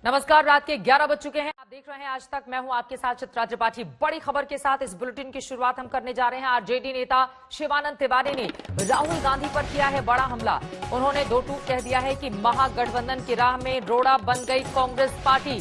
नमस्कार, रात के 11 बज चुके हैं। आप देख रहे हैं आज तक। मैं हूं आपके साथ चित्रा त्रिपाठी। बड़ी खबर के साथ इस बुलेटिन की शुरुआत हम करने जा रहे हैं। आरजेडी नेता शिवानंद तिवारी ने राहुल गांधी पर किया है बड़ा हमला। उन्होंने दो टूक कह दिया है कि महागठबंधन की राह में रोड़ा बन गई कांग्रेस पार्टी।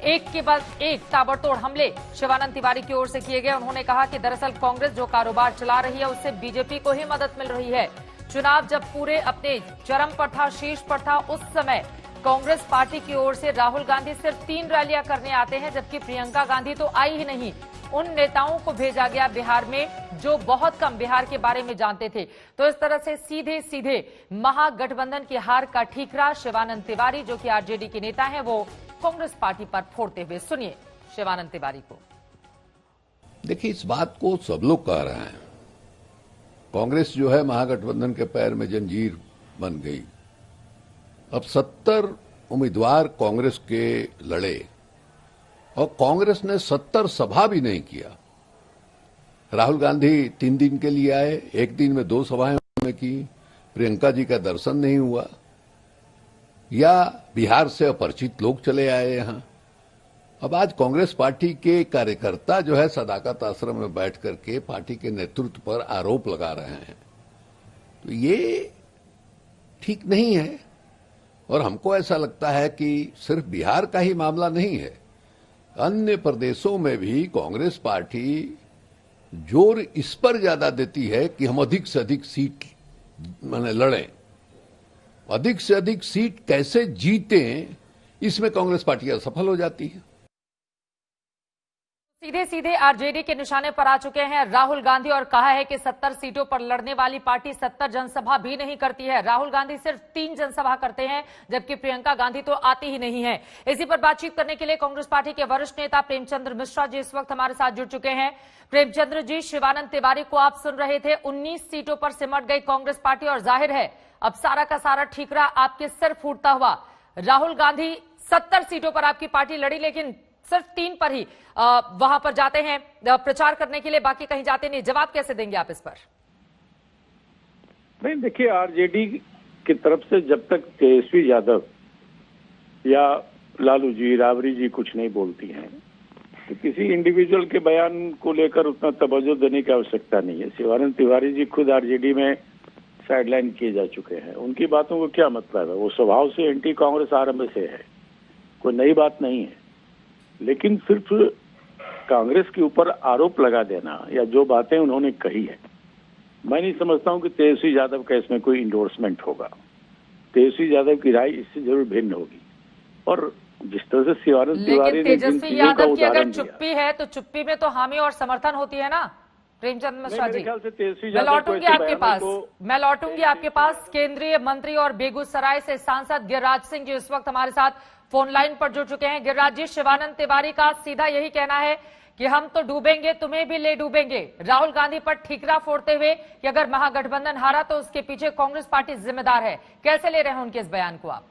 एक के बाद एक ताबड़तोड़ हमले शिवानंद तिवारी की ओर से किए गए। उन्होंने कहा कि दरअसल कांग्रेस जो कारोबार चला रही है उससे बीजेपी को ही मदद मिल रही है। चुनाव जब पूरे अपने चरम पर था, शीर्ष पर था, उस समय कांग्रेस पार्टी की ओर से राहुल गांधी सिर्फ 3 रैलियां करने आते हैं, जबकि प्रियंका गांधी तो आई ही नहीं। उन नेताओं को भेजा गया बिहार में जो बहुत कम बिहार के बारे में जानते थे। तो इस तरह से सीधे सीधे महागठबंधन की हार का ठीकरा शिवानंद तिवारी, जो कि आरजेडी के नेता हैं, वो कांग्रेस पार्टी पर फोड़ते हुए। सुनिए शिवानंद तिवारी को। देखिए, इस बात को सब लोग कह रहे हैं। कांग्रेस जो है महागठबंधन के पैर में जंजीर बन गई। अब 70 उम्मीदवार कांग्रेस के लड़े और कांग्रेस ने 70 सभा भी नहीं किया। राहुल गांधी 3 दिन के लिए आए, एक दिन में 2 सभाएं उन्होंने की। प्रियंका जी का दर्शन नहीं हुआ, या बिहार से अपरिचित लोग चले आए यहां। अब आज कांग्रेस पार्टी के कार्यकर्ता जो है सदाकत आश्रम में बैठ करके पार्टी के नेतृत्व पर आरोप लगा रहे हैं, तो ये ठीक नहीं है। और हमको ऐसा लगता है कि सिर्फ बिहार का ही मामला नहीं है, अन्य प्रदेशों में भी कांग्रेस पार्टी जोर इस पर ज्यादा देती है कि हम अधिक से अधिक सीट लड़ें, अधिक से अधिक सीट कैसे जीतें, इसमें कांग्रेस पार्टी असफल हो जाती है। सीधे सीधे आरजेडी के निशाने पर आ चुके हैं राहुल गांधी और कहा है कि 70 सीटों पर लड़ने वाली पार्टी 70 जनसभा भी नहीं करती है। राहुल गांधी सिर्फ 3 जनसभा करते हैं, जबकि प्रियंका गांधी तो आती ही नहीं है। इसी पर बातचीत करने के लिए कांग्रेस पार्टी के वरिष्ठ नेता प्रेमचंद्र मिश्रा जी इस वक्त हमारे साथ जुड़ चुके हैं। प्रेमचंद्र जी, शिवानंद तिवारी को आप सुन रहे थे। 19 सीटों पर सिमट गई कांग्रेस पार्टी और जाहिर है अब सारा का सारा ठीकरा आपके सिर फूटता हुआ। राहुल गांधी 70 सीटों पर आपकी पार्टी लड़ी, लेकिन सिर्फ 3 पर ही वहां पर जाते हैं प्रचार करने के लिए, बाकी कहीं जाते नहीं। जवाब कैसे देंगे आप इस पर? नहीं, देखिए, आरजेडी की तरफ से जब तक तेजस्वी यादव या लालू जी, राबड़ी जी कुछ नहीं बोलती हैं, तो किसी इंडिविजुअल के बयान को लेकर उतना तवज्जो देने की आवश्यकता नहीं है। शिवानंद तिवारी जी खुद आरजेडी में साइडलाइन किए जा चुके हैं। उनकी बातों को क्या मतलब है? वो स्वभाव से एंटी कांग्रेस आरंभ से है, कोई नई बात नहीं है। लेकिन सिर्फ कांग्रेस के ऊपर आरोप लगा देना या जो बातें उन्होंने कही है, मैं नहीं समझता हूं कि तेजस्वी यादव का इसमें कोई इंडोर्समेंट होगा। तेजस्वी यादव की राय इससे जरूर भिन्न होगी। और जिस तरह से शिवानंद तिवारी ने जिन चीजों का उदाहरण दिया, चुप्पी है तो चुप्पी में तो हामी और समर्थन होती है ना प्रेमचंद मिश्रा जी। मैं लौटूंगी आपके पास। केंद्रीय मंत्री और बेगूसराय से सांसद गिरिराज सिंह जी इस वक्त हमारे साथ फोन लाइन पर जुड़ चुके हैं। गिरिराज जी, शिवानंद तिवारी का सीधा यही कहना है कि हम तो डूबेंगे, तुम्हें भी ले डूबेंगे। राहुल गांधी पर ठीकरा फोड़ते हुए कि अगर महागठबंधन हारा तो उसके पीछे कांग्रेस पार्टी जिम्मेदार है। कैसे ले रहे हैं उनके इस बयान को आप?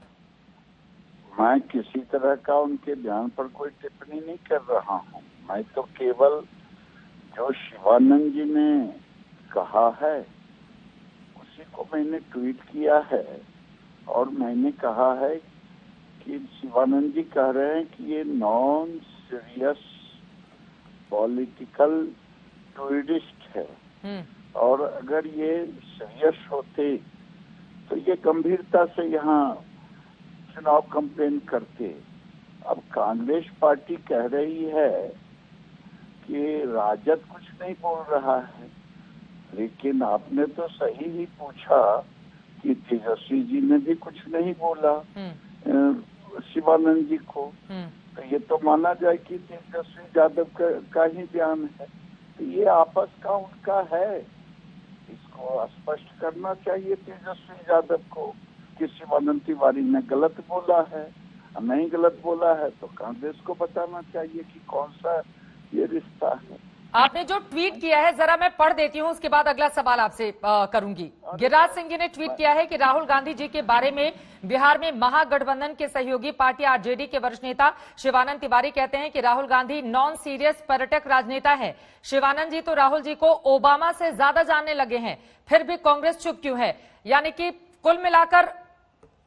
मैं किसी तरह का उनके बयान पर कोई टिप्पणी नहीं कर रहा हूं। मैं तो केवल जो शिवानंद जी ने कहा है उसी को मैंने ट्वीट किया है। और मैंने कहा है कि शिवानंद जी कह रहे हैं कि ये नॉन सीरियस पॉलिटिकल टूरिस्ट है, और अगर ये सीरियस होते तो ये गंभीरता से यहाँ चुनाव कैंपेन करते। अब कांग्रेस पार्टी कह रही है कि राजद कुछ नहीं बोल रहा है, लेकिन आपने तो सही ही पूछा कि तेजस्वी जी ने भी कुछ नहीं बोला शिवानंद जी को। तो ये तो माना जाए कि तेजस्वी यादव का ही बयान है। तो ये आपस का उनका है, इसको स्पष्ट करना चाहिए तेजस्वी यादव को कि शिवानंद तिवारी ने गलत बोला है। नहीं गलत बोला है तो कांग्रेस को बताना चाहिए कि कौन सा ये रिश्ता है। आपने जो ट्वीट किया है जरा मैं पढ़ देती हूं, उसके बाद अगला सवाल आपसे करूंगी। गिरिराज सिंह जी ने ट्वीट किया है कि राहुल गांधी जी के बारे में बिहार में महागठबंधन के सहयोगी पार्टी आरजेडी के वरिष्ठ नेता शिवानंद तिवारी कहते हैं कि राहुल गांधी नॉन सीरियस पर्यटक राजनेता है। शिवानंद जी तो राहुल जी को ओबामा से ज्यादा जानने लगे हैं, फिर भी कांग्रेस चुप क्यों है? यानी कि कुल मिलाकर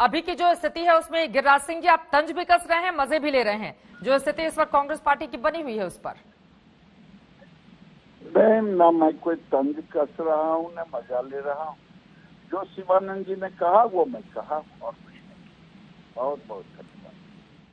अभी की जो स्थिति है उसमें गिरिराज सिंह जी आप तंज भी कस रहे हैं, मजे भी ले रहे हैं, जो स्थिति इस वक्त कांग्रेस पार्टी की बनी हुई है उस पर? ना मैं कोई तंज कस रहा हूँ ना मजा ले रहा हूँ। जो शिवानंद जी ने कहा वो मैं कहा और कुछ नहीं। बहुत बहुत धन्यवाद।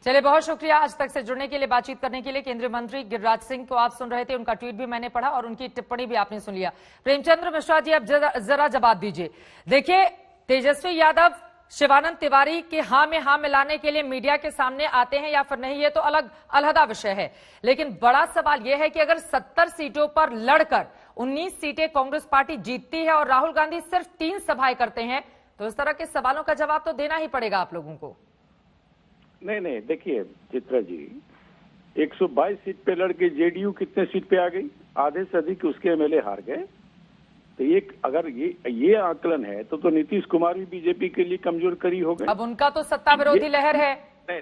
चलिए, बहुत शुक्रिया आज तक से जुड़ने के लिए, बातचीत करने के लिए। केंद्रीय मंत्री गिरिराज सिंह को आप सुन रहे थे, उनका ट्वीट भी मैंने पढ़ा और उनकी टिप्पणी भी आपने सुन लिया। प्रेमचंद्र मिश्रा जी अब जरा जवाब दीजिए। देखिए, तेजस्वी यादव शिवानंद तिवारी के हाँ में हाँ मिलाने के लिए मीडिया के सामने आते हैं या फिर नहीं, ये तो अलहदा विषय है। लेकिन बड़ा सवाल यह है कि अगर 70 सीटों पर लड़कर 19 सीटें कांग्रेस पार्टी जीतती है और राहुल गांधी सिर्फ 3 सभाएं करते हैं, तो इस तरह के सवालों का जवाब तो देना ही पड़ेगा आप लोगों को। नहीं, देखिए चित्रा जी, 122 सीट पे लड़के जेडीयू कितने सीट पे आ गई? आधे से अधिक उसके एमएलए हार गए। तो अगर ये आकलन है तो नीतीश कुमार भी बीजेपी के लिए कमजोर करी हो गए। अब उनका तो सत्ता विरोधी लहर है,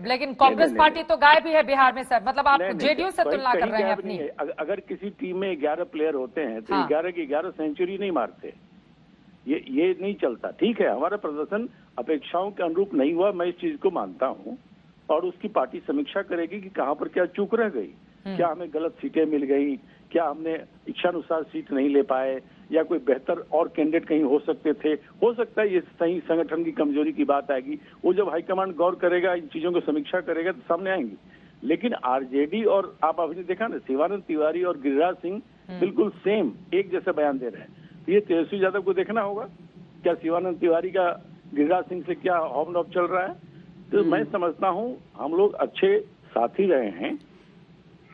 लेकिन कांग्रेस पार्टी तो गायब ही है बिहार में सर। मतलब आप जेडीयू से तुलना कर रहे हैं अपनी। अगर किसी टीम में 11 प्लेयर होते हैं तो 11 की 11 सेंचुरी नहीं मारते, ये नहीं चलता। ठीक है, हमारा प्रदर्शन अपेक्षाओं के अनुरूप नहीं हुआ, मैं इस चीज को मानता हूँ, और उसकी पार्टी समीक्षा करेगी कि कहां पर क्या चूक रह गई, क्या हमें गलत सीटें मिल गई, क्या हमने इच्छानुसार सीट नहीं ले पाए, या कोई बेहतर और कैंडिडेट कहीं हो सकते थे। हो सकता है ये सही संगठन की कमजोरी की बात आएगी, वो जब हाईकमांड गौर करेगा, इन चीजों को समीक्षा करेगा तो सामने आएंगी। लेकिन आरजेडी और आप अभी देखा ना, शिवानंद तिवारी और गिरिराज सिंह बिल्कुल सेम एक जैसा बयान दे रहे हैं। तो ये तेजस्वी यादव को देखना होगा, क्या शिवानंद तिवारी का गिरिराज सिंह से क्या हॉर्न ऑफ चल रहा है। तो मैं समझता हूं हम लोग अच्छे साथी रहे हैं,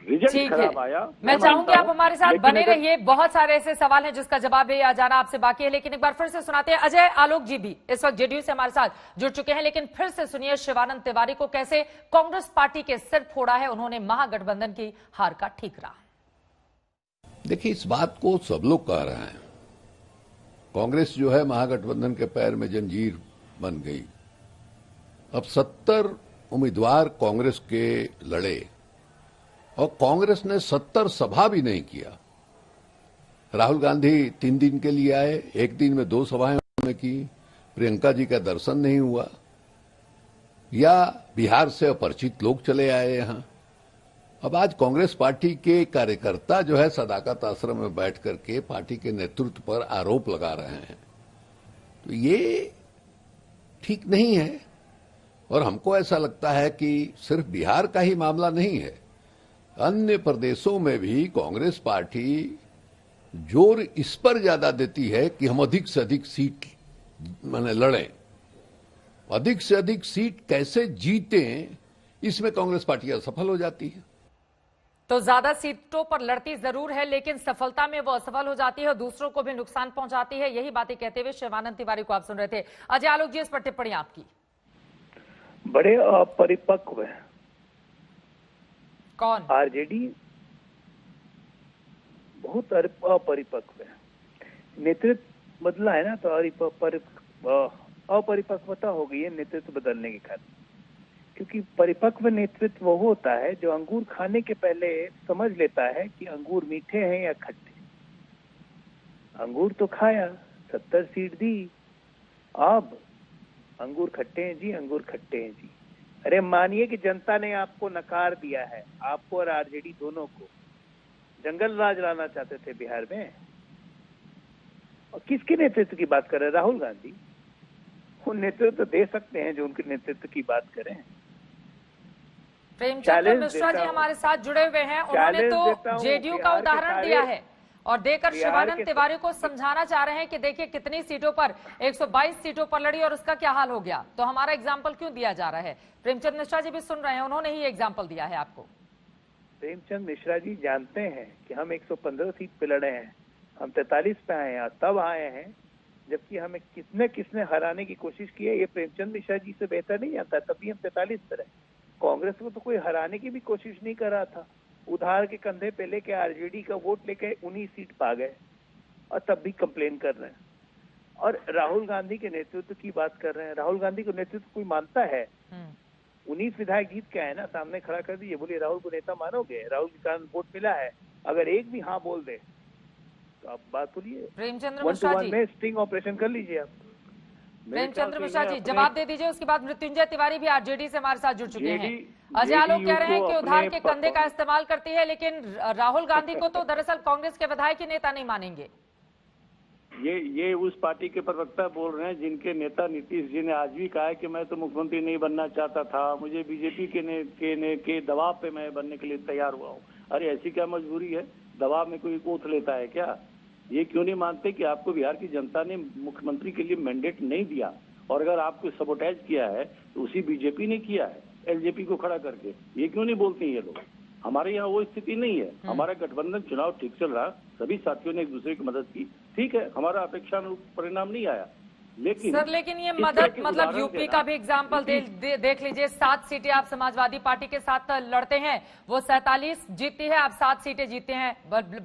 रिजल्ट खराब आया। मैं चाहूंगी आप हमारे साथ बने रहिए, बहुत सारे ऐसे सवाल हैं जिसका जवाब आ जाना आपसे बाकी है। लेकिन एक बार फिर से सुनाते हैं, अजय आलोक जी भी इस वक्त जेडीयू से हमारे साथ जुड़ चुके हैं, लेकिन फिर से सुनिए शिवानंद तिवारी को कैसे कांग्रेस पार्टी के सिर फोड़ा है उन्होंने महागठबंधन की हार का ठीकरा। देखिए, इस बात को सब लोग कह रहे हैं, कांग्रेस जो है महागठबंधन के पैर में जंजीर बन गई। अब 70 उम्मीदवार कांग्रेस के लड़े और कांग्रेस ने 70 सभा भी नहीं किया। राहुल गांधी 3 दिन के लिए आए, एक दिन में 2 सभाएं उन्होंने की, प्रियंका जी का दर्शन नहीं हुआ, या बिहार से अपरिचित लोग चले आए यहां। अब आज कांग्रेस पार्टी के कार्यकर्ता जो है सदाकत आश्रम में बैठ करके पार्टी के नेतृत्व पर आरोप लगा रहे हैं, तो ये ठीक नहीं है। और हमको ऐसा लगता है कि सिर्फ बिहार का ही मामला नहीं है, अन्य प्रदेशों में भी कांग्रेस पार्टी जोर इस पर ज्यादा देती है कि हम अधिक से अधिक सीट लड़ें, अधिक से अधिक सीट कैसे जीतें, इसमें कांग्रेस पार्टी असफल हो जाती है। तो ज्यादा सीटों पर लड़ती जरूर है, लेकिन सफलता में वो असफल हो जाती है और दूसरों को भी नुकसान पहुंचाती है। यही बातें कहते हुए शिवानंद तिवारी को आप सुन रहे थे। अजय आलोक जी, इस पर टिप्पणी आपकी। बड़े अपरिपक्व है। कौन? आरजेडी बहुत अपरिपक्व है। नेतृत्व बदला है ना, तो अपरिपक्वता हो गई है नेतृत्व बदलने के कारण। क्योंकि परिपक्व नेतृत्व वो होता है जो अंगूर खाने के पहले समझ लेता है कि अंगूर मीठे हैं या खट्टे। अंगूर तो खाया, 70 सीट दी, अब अंगूर खट्टे हैं जी, अंगूर खट्टे हैं जी। अरे मानिए कि जनता ने आपको नकार दिया है, आपको और आरजेडी दोनों को। जंगल राज लाना चाहते थे बिहार में, और किसके नेतृत्व की बात कर रहे हैं? राहुल गांधी। वो नेतृत्व दे सकते हैं जो उनके नेतृत्व की बात करें। प्रेमचंद्र मिश्रा जी हमारे साथ जुड़े हुए हैं, उन्होंने तो जेडीयू का उदाहरण दिया है और देकर शिवानंद तिवारी को समझाना चाह रहे हैं कि देखिए कितनी सीटों पर, 122 सीटों पर लड़ी और उसका क्या हाल हो गया, तो हमारा एग्जाम्पल क्यों दिया जा रहा है। प्रेमचंद मिश्रा जी भी सुन रहे हैं, उन्होंने ही एग्जाम्पल दिया है आपको। प्रेमचंद मिश्रा जी जानते हैं कि हम 115 सीट पे लड़े हैं, हम 43 पे आए हैं, तब आए हैं जबकि हमें किसने हराने की कोशिश की है। ये प्रेमचंद मिश्रा जी से बेहतर नहीं जानता, तभी हम 43 पे रहे। कांग्रेस को तो कोई हराने की भी कोशिश नहीं कर रहा था, उधार के कंधे पे लेके आरजेडी का वोट लेके 19 सीट पा गए और तब भी कंप्लेन कर रहे हैं। और राहुल गांधी के नेतृत्व की बात कर रहे हैं। राहुल गांधी को नेतृत्व कोई मानता है? 19 विधायक जीत के आए ना, सामने खड़ा कर दीजिए, बोलिए राहुल को नेता मानोगे? राहुल के कारण वोट मिला है, अगर एक भी हाँ बोल दे तो आप बात बोलिए। प्रेमचंद्र 1 to मिश्रा 1 जी में स्टिंग ऑपरेशन कर लीजिए आप। प्रेमचंद्र मिश्रा जी जवाब दे दीजिए, उसके बाद मृत्युंजय तिवारी भी आरजेडी से हमारे साथ जुड़ चुके हैं। अजय आलोक कह रहे हैं कि उधार के कंधे का इस्तेमाल करती है, लेकिन राहुल गांधी को तो दरअसल कांग्रेस के विधायक ही नेता नहीं मानेंगे। ये उस पार्टी के प्रवक्ता बोल रहे हैं जिनके नेता नीतीश जी ने आज भी कहा है कि मैं तो मुख्यमंत्री नहीं बनना चाहता था, मुझे बीजेपी के दबाव पे मैं बनने के लिए तैयार हुआ हूँ। अरे ऐसी क्या मजबूरी है, दबाव में कोई ओथ लेता है क्या? ये क्यों नहीं मानते कि आपको बिहार की जनता ने मुख्यमंत्री के लिए मैंडेट नहीं दिया, और अगर आपको सबोटेज किया है तो उसी बीजेपी ने किया है एलजेपी को खड़ा करके। ये क्यों नहीं बोलते ये लोग? हमारे यहाँ वो स्थिति नहीं है। हमारा गठबंधन चुनाव ठीक चल रहा, सभी साथियों ने एक दूसरे की मदद की, ठीक है, हमारा अपेक्षानुरूप परिणाम नहीं आया, लेकिन सर लेकिन ये मदद मतलब यूपी का भी एग्जाम्पल देख लीजिए। 7 सीटें आप समाजवादी पार्टी के साथ लड़ते हैं, वो 47 जीतती है, आप 7 सीटें जीतते हैं।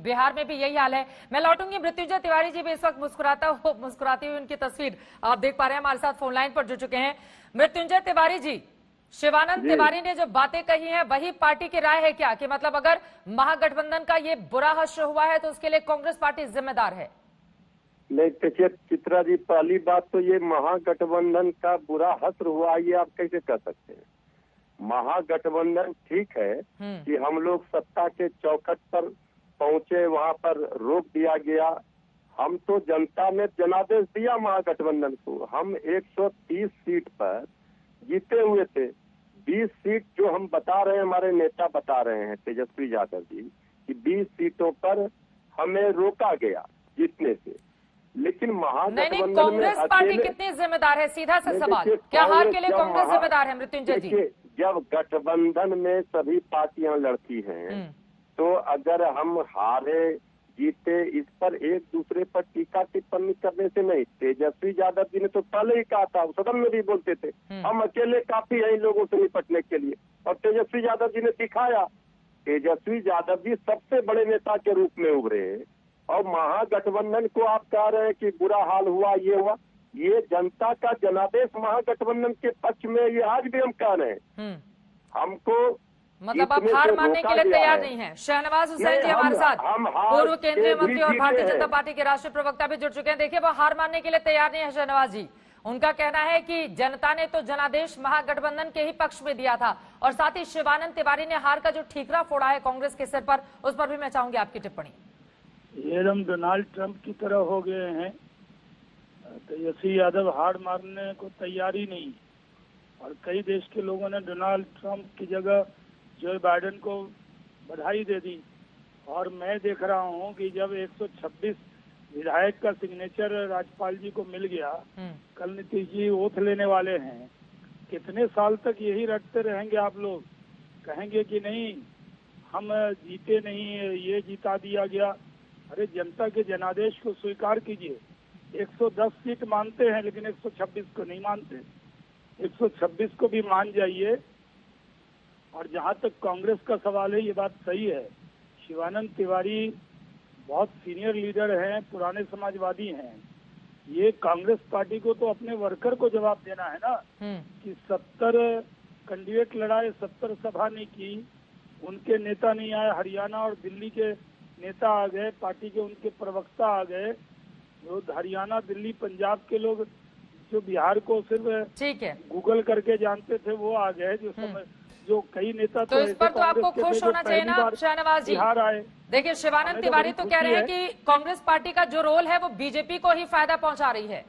बिहार में भी यही हाल है। मैं लौटूंगी, मृत्युंजय तिवारी जी भी इस वक्त मुस्कुराती हुई उनकी तस्वीर आप देख पा रहे हैं, हमारे साथ फोन लाइन पर जुड़ चुके हैं। मृत्युंजय तिवारी जी, शिवानंद तिवारी ने जो बातें कही हैं वही पार्टी की राय है क्या, कि मतलब अगर महागठबंधन का ये बुरा हश्र हुआ है तो उसके लिए कांग्रेस पार्टी जिम्मेदार है? नहीं देखिए चित्रा जी, पहली बात तो ये महागठबंधन का बुरा हश्र हुआ ये आप कैसे कह सकते हैं? महागठबंधन ठीक है कि हम लोग सत्ता के चौखट पर पहुंचे, वहां पर रोक दिया गया। हम तो जनता ने जनादेश दिया महागठबंधन को, हम 130 सीट पर जीते हुए थे। 20 सीट जो हम बता रहे हैं, हमारे नेता बता रहे हैं तेजस्वी यादव जी, कि 20 सीटों पर हमें रोका गया जीतने से। लेकिन महागठबंधन कांग्रेस पार्टी कितनी जिम्मेदार है, सीधा सा सवाल, क्या हार के लिए कांग्रेस जिम्मेदार है? मृत्युंजय जी, जब गठबंधन में सभी पार्टियां लड़ती हैं तो अगर हम हारे जीते इस पर एक दूसरे पर टीका टिप्पणी करने से नहीं। तेजस्वी यादव जी ने तो पहले ही कहा था, सदन में भी बोलते थे, हम अकेले काफी हैं इन लोगों से निपटने के लिए, और तेजस्वी यादव जी ने दिखाया। तेजस्वी यादव जी सबसे बड़े नेता के रूप में उभरे, और महागठबंधन को आप कह रहे हैं कि बुरा हाल हुआ, ये हुआ, ये जनता का जनादेश महागठबंधन के पक्ष में, ये आज भी हम कह रहे हैं। हमको मतलब आप हार मानने के लिए तैयार नहीं है। शहनवाज हुसैन जी हमारे साथ, पूर्व केंद्रीय मंत्री और भारतीय जनता पार्टी के राष्ट्रीय प्रवक्ता भी जुड़ चुके हैं। देखिए वो हार मानने के लिए तैयार नहीं है शहनवाज जी। उनका कहना है कि जनता ने तो जनादेश महागठबंधन के ही पक्ष में दिया था, और साथ ही शिवानंद तिवारी ने हार का जो ठीकरा फोड़ा है कांग्रेस के सिर पर, उस पर भी मैं चाहूंगी आपकी टिप्पणी। ये हम डोनाल्ड ट्रंप की तरह हो गए हैं, तेजस्वी यादव हार मारने को तैयार ही नहीं, और कई देश के लोगों ने डोनाल्ड ट्रंप की जगह जो बाइडेन को बधाई दे दी। और मैं देख रहा हूँ कि जब 126 विधायक का सिग्नेचर राज्यपाल जी को मिल गया, कल नीतीश जी ओथ लेने वाले हैं। कितने साल तक यही रटते रहेंगे आप लोग? कहेंगे कि नहीं हम जीते नहीं, ये जिता दिया गया। अरे जनता के जनादेश को स्वीकार कीजिए। 110 सीट मानते हैं लेकिन 126 को नहीं मानते, 126 को भी मान जाइए। और जहां तक कांग्रेस का सवाल है, ये बात सही है, शिवानंद तिवारी बहुत सीनियर लीडर हैं, पुराने समाजवादी हैं। ये कांग्रेस पार्टी को तो अपने वर्कर को जवाब देना है ना, कि 70 कैंडिडेट लड़ाए, 70 सभा नहीं की, उनके नेता नहीं आए, हरियाणा और दिल्ली के नेता आ गए, पार्टी के उनके प्रवक्ता आ गए, जो हरियाणा दिल्ली पंजाब के लोग जो बिहार को सिर्फ ठीक है गूगल करके जानते थे वो आ गए, जो कई नेता तो इस पर तो आपको खुश होना चाहिए ना शहनवाज जी। बिहार आए। देखिए शिवानंद तिवारी तो कह रहे हैं कि कांग्रेस पार्टी का जो रोल है वो बीजेपी को ही फायदा पहुंचा रही है।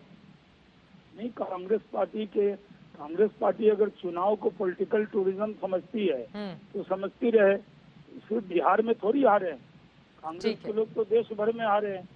नहीं, कांग्रेस पार्टी अगर चुनाव को पॉलिटिकल टूरिज्म समझती है तो समझती रहे, सिर्फ बिहार में थोड़ी हारे हैं, कांग्रेस के लोग तो देश भर में हारे हैं।